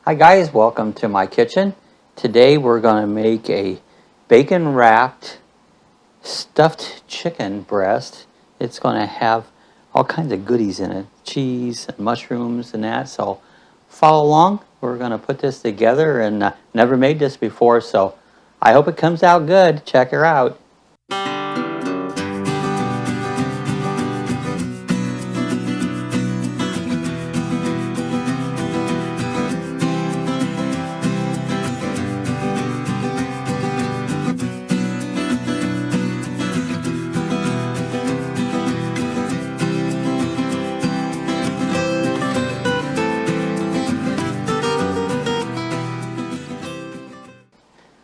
Hi guys, welcome to my kitchen. Today we're going to make a bacon wrapped stuffed chicken breast. It's going to have all kinds of goodies in it, cheese and mushrooms and that, so follow along. We're going to put this together and never made this before, so I hope it comes out good. Check her out.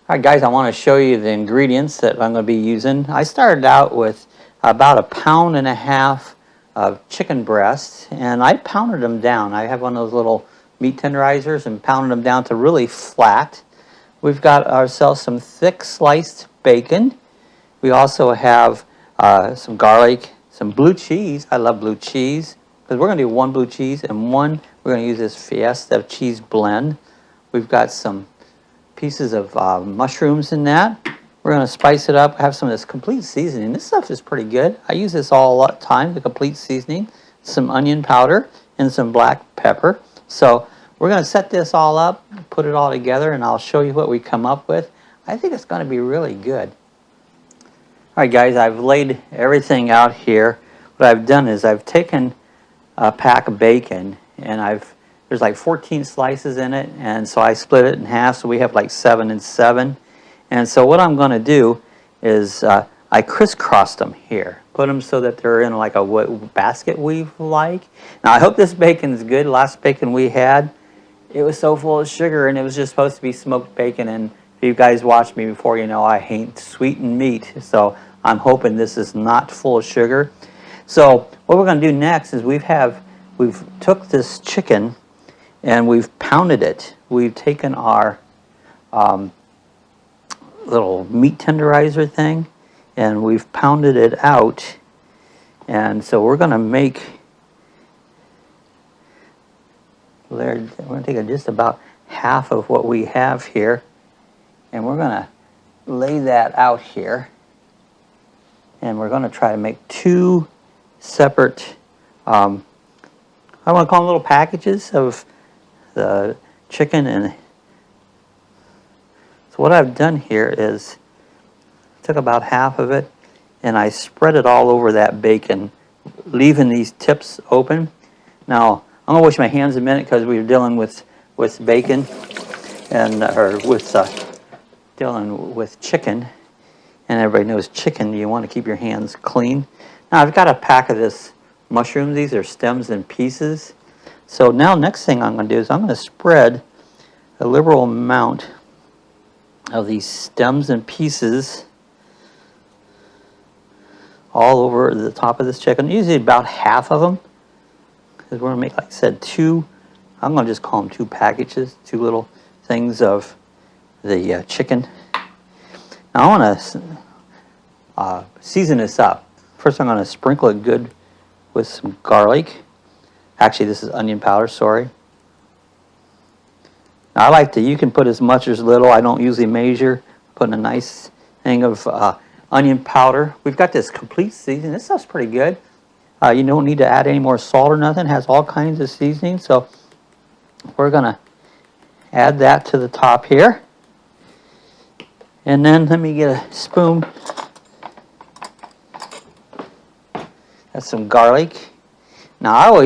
Alright guys, I want to show you the ingredients that I'm going to be using. I started out with about 1.5 pounds of chicken breasts, and I pounded them down. I have one of those little meat tenderizers and pounded them down to really flat. We've got ourselves some thick sliced bacon. We also have some garlic, some blue cheese. I love blue cheese because we're going to do one blue cheese and one we're going to use this Fiesta cheese blend. We've got some pieces of mushrooms in that. We're going to spice it up, have some of this complete seasoning. This stuff is pretty good. I use this all the time, the complete seasoning, some onion powder, and some black pepper. So we're going to set this all up, put it all together, and I'll show you what we come up with. I think it's going to be really good. Alright guys, I've laid everything out here. What I've done is I've taken a pack of bacon and there's like 14 slices in it, and so I split it in half, so we have like 7 and 7. And so what I'm going to do is I crisscrossed them here, put them so that they're in like a basket weave like. Now I hope this bacon is good. Last bacon we had, it was so full of sugar, and it was just supposed to be smoked bacon, and if you guys watched me before, you know I hate sweetened meat, so I'm hoping this is not full of sugar. So what we're going to do next is we've took this chicken and we've pounded it. We've taken our little meat tenderizer thing and we've pounded it out. And so we're going to take just about half of what we have here, and we're going to lay that out here. And we're going to try to make 2 separate, I want to call them little packages of the chicken. And so what I've done here is took about half of it and I spread it all over that bacon, leaving these tips open. Now I'm gonna wash my hands in a minute because we're dealing with bacon and dealing with chicken, and everybody knows chicken, you want to keep your hands clean. Now I've got a pack of this mushrooms. These are stems and pieces. So now next thing I'm going to do is I'm going to spread a liberal amount of these stems and pieces all over the top of this chicken. Usually about half of them, because we're going to make, like I said, 2, I'm going to just call them 2 packages, 2 little things of the chicken. Now I want to season this up. First I'm going to sprinkle it good with some garlic. Actually, this is onion powder, sorry. Now, I like to, you can put as much or as little. I don't usually measure. Putting a nice thing of onion powder. We've got this complete seasoning. This stuff's pretty good. You don't need to add any more salt or nothing. It has all kinds of seasoning. So we're going to add that to the top here. And then let me get a spoon. That's some garlic. Now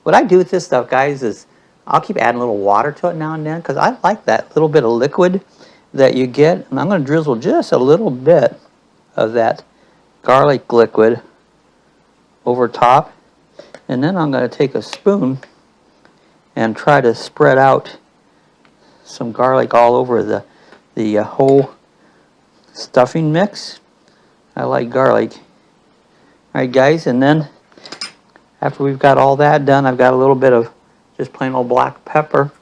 what I do with this stuff, guys, is I'll keep adding a little water to it now and then because I like that little bit of liquid that you get. And I'm going to drizzle just a little bit of that garlic liquid over top. And then I'm going to take a spoon and try to spread out some garlic all over the whole stuffing mix. I like garlic. Alright guys, and then after we've got all that done, I've got a little bit of just plain old black pepper.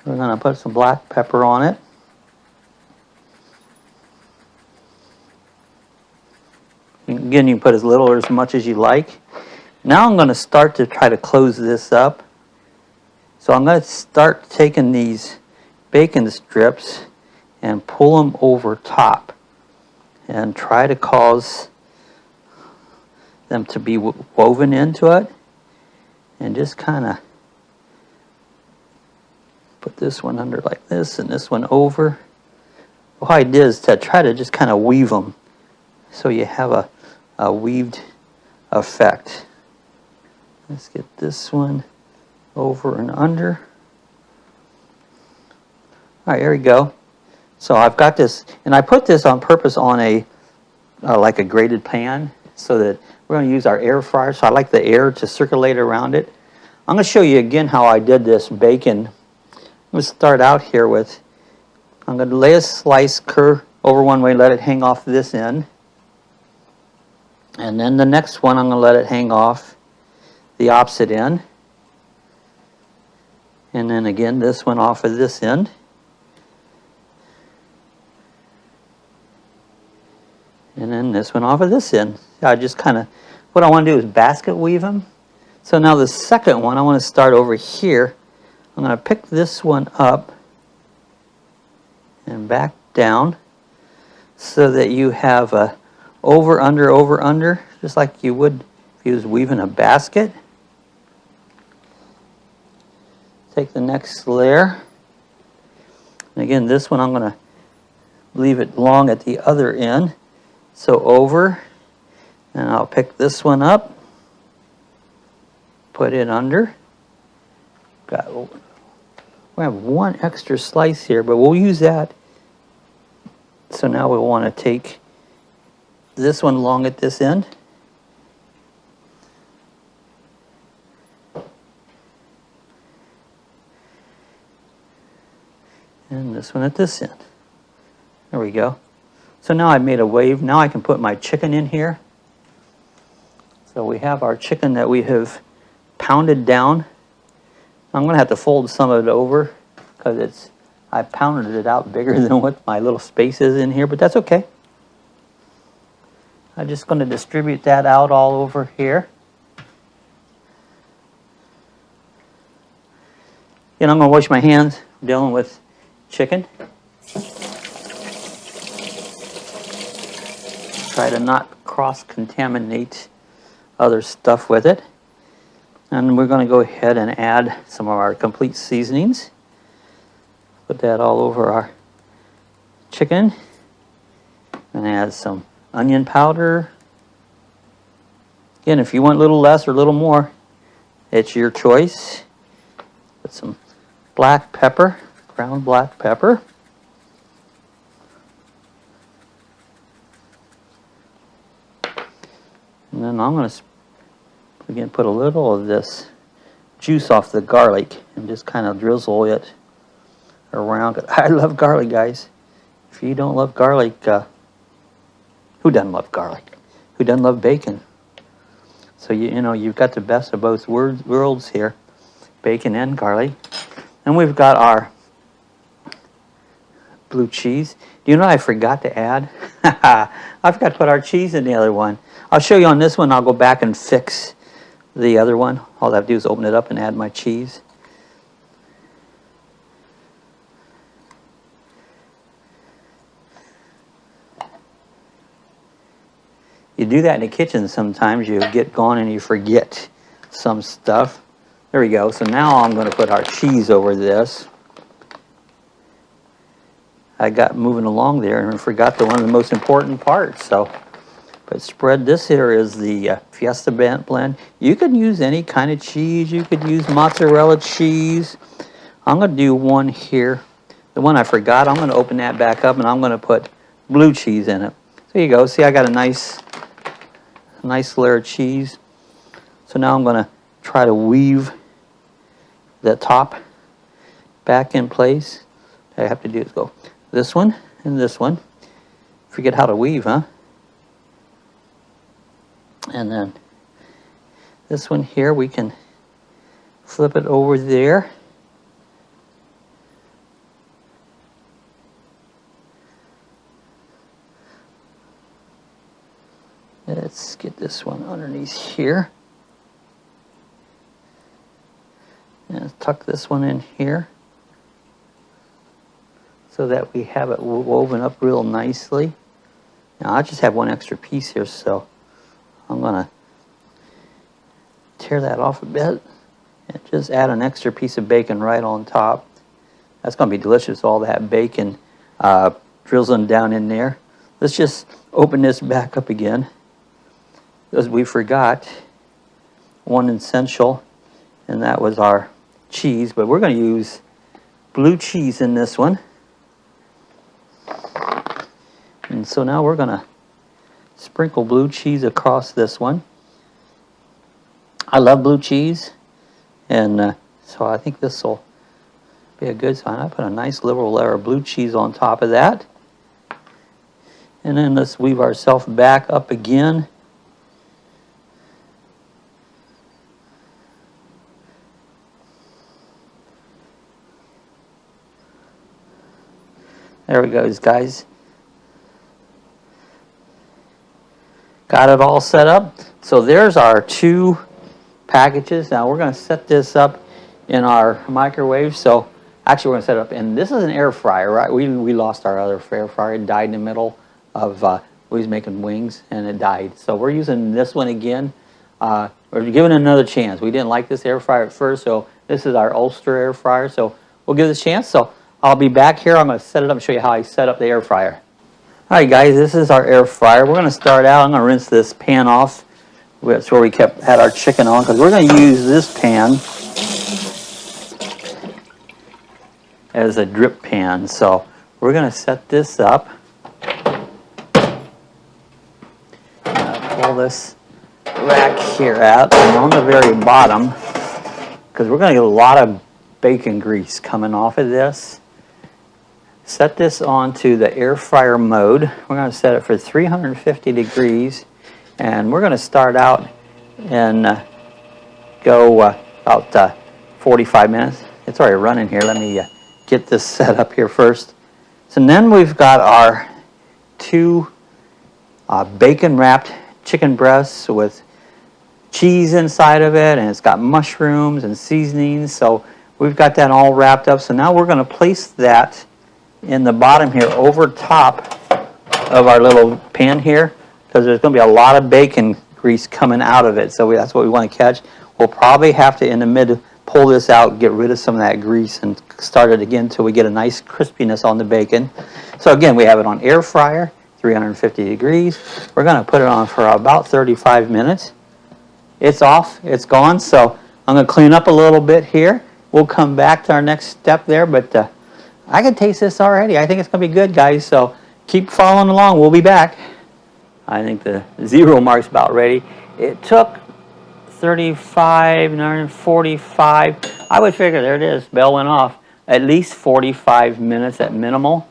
We're going to put some black pepper on it. Again, you can put as little or as much as you like. Now I'm going to start to try to close this up. So I'm going to start taking these bacon strips and pull them over top and try to cause them to be woven into it, and just kind of put this one under like this and this one over. What I did is to try to just kind of weave them so you have a weaved effect. Let's get this one over and under. All right, there we go. So I've got this, and I put this on purpose on a like a grated pan, so that we're going to use our air fryer. So I like the air to circulate around it. I'm going to show you again how I did this bacon. I'm going to start out here with, I'm going to lay a slice curve over one way, let it hang off this end. And then the next one, I'm going to let it hang off the opposite end. And then again, this one off of this end. And then this one off of this end. I just kind of, what I want to do is basket weave them. So now the second one, I want to start over here. I'm going to pick this one up and back down so that you have a over, under, just like you would if you was weaving a basket. Take the next layer. And again, this one I'm going to leave it long at the other end. So over, and I'll pick this one up, put it under. We have one extra slice here, but we'll use that. So now we want to take this one long at this end. And this one at this end. There we go. So now I've made a wave. Now I can put my chicken in here. So we have our chicken that we have pounded down. I'm going to have to fold some of it over because I pounded it out bigger than what my little space is in here, but that's okay. I'm just going to distribute that out all over here. And I'm going to wash my hands dealing with chicken. Try to not cross-contaminate other stuff with it. And we're going to go ahead and add some of our complete seasonings. Put that all over our chicken. And add some onion powder. Again, if you want a little less or a little more, it's your choice. Put some black pepper, ground black pepper. And then I'm going to again put a little of this juice off the garlic and just kind of drizzle it around. I love garlic, guys. If you don't love garlic, who doesn't love garlic? Who doesn't love bacon? So you know you've got the best of both worlds here, bacon and garlic. And we've got our blue cheese. Do you know what I forgot to add? I forgot to put our cheese in the other one. I'll show you on this one. I'll go back and fix the other one. All I have to do is open it up and add my cheese. You do that in the kitchen sometimes. You get gone and you forget some stuff. There we go. So now I'm going to put our cheese over this. I got moving along there and forgot one of the most important parts. So, but spread this here is the Fiesta blend. You can use any kind of cheese. You could use mozzarella cheese. I'm going to do one here. The one I forgot, I'm going to open that back up and I'm going to put blue cheese in it. There you go. See, I got a nice layer of cheese. So now I'm going to try to weave the top back in place. All I have to do is go this one and this one. Forget how to weave, huh? And then this one here, we can flip it over there. Let's get this one underneath here. And tuck this one in here so that we have it woven up real nicely. Now I just have one extra piece here, so I'm gonna tear that off a bit and just add an extra piece of bacon right on top. That's gonna be delicious, all that bacon drizzling down in there. Let's just open this back up again, because we forgot one essential, and that was our cheese, but we're going to use blue cheese in this one. And so now we're going to sprinkle blue cheese across this one. I love blue cheese, and so I think this will be a good sign. I put a nice liberal layer of blue cheese on top of that. And then let's weave ourselves back up again. There we go, guys. Got it all set up. So there's our 2 packages. Now we're going to set this up in our microwave. So actually we're going to set it up, and this is an air fryer, right? We lost our other air fryer. It died in the middle of, we was making wings and it died. So we're using this one again. We're giving it another chance. We didn't like this air fryer at first, so this is our Ulster air fryer. So we'll give it a chance. So I'll be back here. I'm going to set it up and show you how I set up the air fryer. All right, guys, this is our air fryer. We're going to start out. I'm going to rinse this pan off. That's where we had our chicken on, because we're going to use this pan as a drip pan. So we're going to set this up. Pull this rack here out, and on the very bottom, because we're going to get a lot of bacon grease coming off of this. Set this onto the air fryer mode. We're going to set it for 350 degrees, and we're going to start out and go about 45 minutes. It's already running here. Let me get this set up here first. So then we've got our 2 bacon wrapped chicken breasts with cheese inside of it, and it's got mushrooms and seasonings. So we've got that all wrapped up. So now we're going to place that in the bottom here over top of our little pan here, because there's going to be a lot of bacon grease coming out of it. So that's what we want to catch. We'll probably have to, in the mid, pull this out, get rid of some of that grease, and start it again until we get a nice crispiness on the bacon. So again, we have it on air fryer, 350 degrees. We're going to put it on for about 35 minutes. It's off, it's gone, so I'm going to clean up a little bit here. We'll come back to our next step there, but I can taste this already. I think it's going to be good, guys, so keep following along. We'll be back. I think the 0 mark's about ready. It took 35, 45. I would figure, there it is, bell went off, at least 45 minutes at minimal.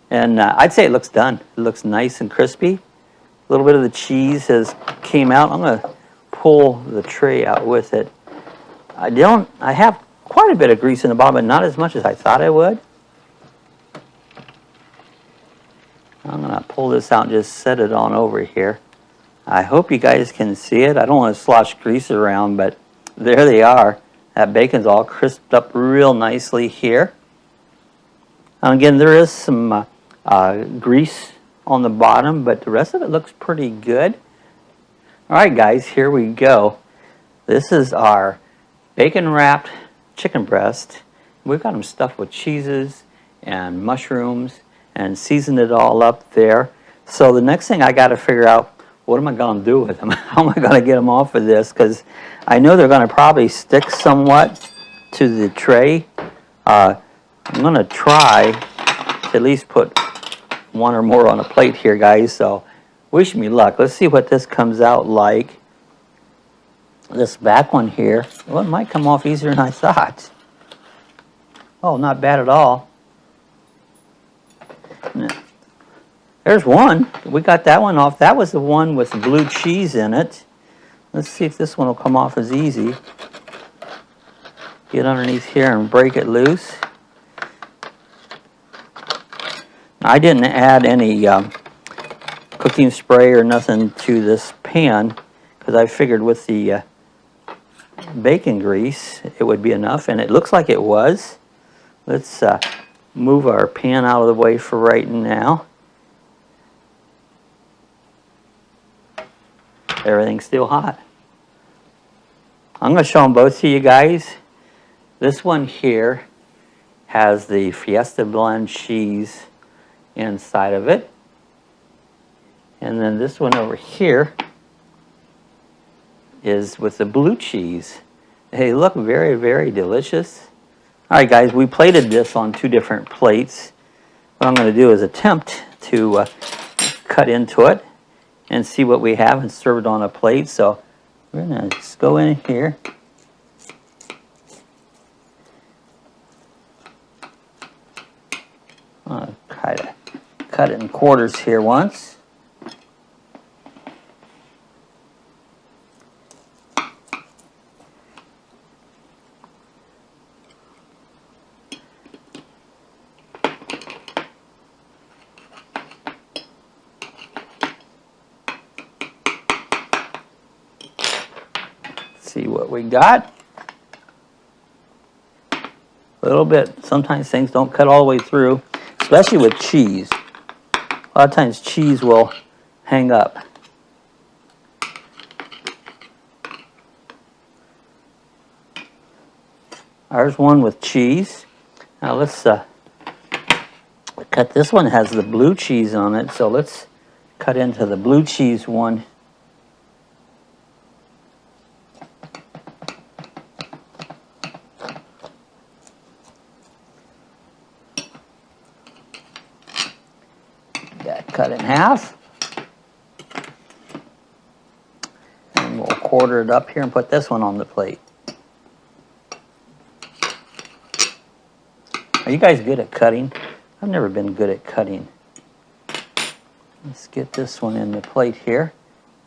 And I'd say it looks done. It looks nice and crispy. A little bit of the cheese came out. I'm going to pull the tray out with it. I have quite a bit of grease in the bottom, but not as much as I thought I would. I'm going to pull this out and just set it on over here. I hope you guys can see it. I don't want to slosh grease around, but there they are. That bacon's all crisped up real nicely here. And again, there is some grease on the bottom, but the rest of it looks pretty good. All right, guys, here we go. This is our bacon wrapped chicken breast. We've got them stuffed with cheeses and mushrooms and seasoned it all up there. So the next thing I got to figure out, what am I going to do with them? How am I going to get them off of this? Because I know they're going to probably stick somewhat to the tray. I'm going to try to at least put 1 or more on a plate here, guys. So wish me luck. Let's see what this comes out like. This back one here, well, it might come off easier than I thought. Oh, not bad at all. There's one. We got that one off. That was the one with the blue cheese in it. Let's see if this one will come off as easy. Get underneath here and break it loose. I didn't add any cooking spray or nothing to this pan, because I figured with the bacon grease, it would be enough, and it looks like it was. Let's move our pan out of the way for right now. Everything's still hot. I'm going to show them both to you guys. This one here has the Fiesta blend cheese inside of it. And then this one over here is with the blue cheese. They look very, very delicious. All right, guys, we plated this on 2 different plates. What I'm going to do is attempt to cut into it and see what we have and serve it on a plate. So we're going to just go in here. I'll try to cut it in quarters here once. See what we got. A little bit. Sometimes things don't cut all the way through, especially with cheese. A lot of times cheese will hang up. There's one with cheese. Now let's cut this one. It has the blue cheese on it, so let's cut into the blue cheese one. Cut in half, and we'll quarter it up here and put this one on the plate. Are you guys good at cutting? I've never been good at cutting. Let's get this one in the plate here.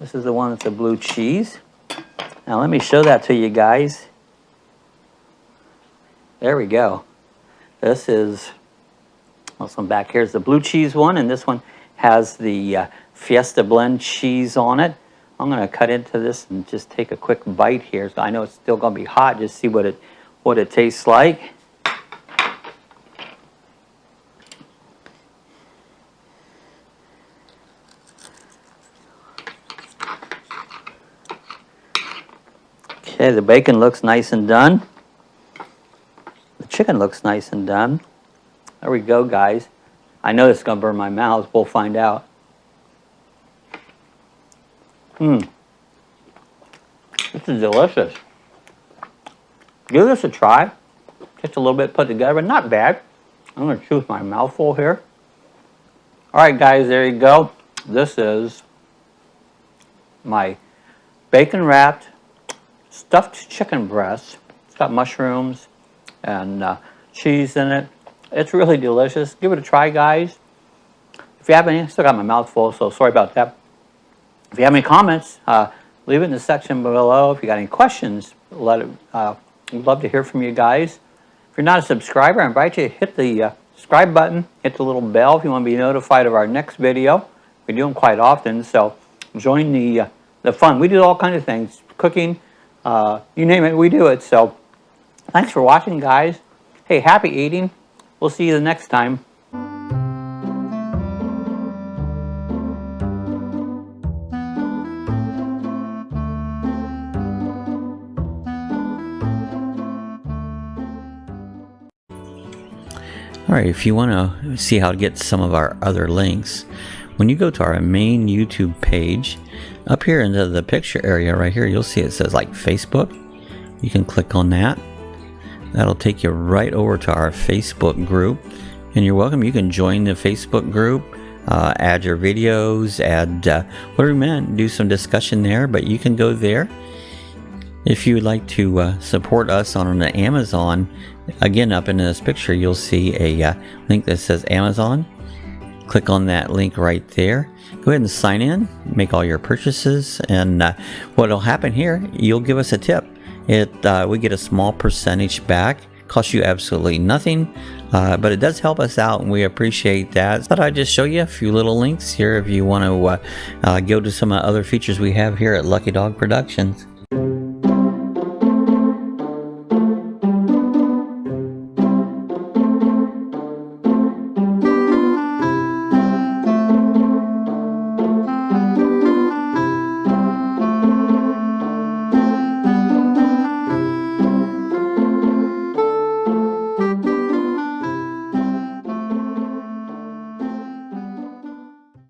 This is the one with the blue cheese. Now let me show that to you guys. There we go. This is, this one back here is the blue cheese one, and this one has the Fiesta blend cheese on it. I'm going to cut into this and just take a quick bite here. So I know it's still going to be hot. Just see what it tastes like. Okay, the bacon looks nice and done. The chicken looks nice and done. There we go, guys. I know it's going to burn my mouth. We'll find out. This is delicious. Give this a try. Just a little bit put together, but not bad. I'm going to chew with my mouth full here. All right, guys, there you go. This is my bacon-wrapped stuffed chicken breast. It's got mushrooms and cheese in it. It's really delicious. Give it a try, guys. If you have any, I still got my mouth full, so sorry about that. If you have any comments, leave it in the section below. If you got any questions, we'd love to hear from you guys. If you're not a subscriber, I invite you to hit the subscribe button, hit the little bell if you want to be notified of our next video. We do them quite often, so join the fun. We do all kinds of things, cooking, you name it, we do it. So thanks for watching, guys. Hey, happy eating. We'll see you the next time. All right, if you want to see how to get some of our other links, when you go to our main YouTube page, up here into the picture area right here, you'll see it says like Facebook. You can click on that. That'll take you right over to our Facebook group, and you're welcome. You can join the Facebook group, add your videos, add whatever you want, do some discussion there, but you can go there. If you would like to support us on the Amazon, again, up in this picture, you'll see a link that says Amazon. Click on that link right there. Go ahead and sign in, make all your purchases, and what will happen here, you'll give us a tip. We get a small percentage back. Costs you absolutely nothing, but it does help us out, and we appreciate that. But I just show you a few little links here if you want to go to some other features we have here at Lucky Dawg Productions.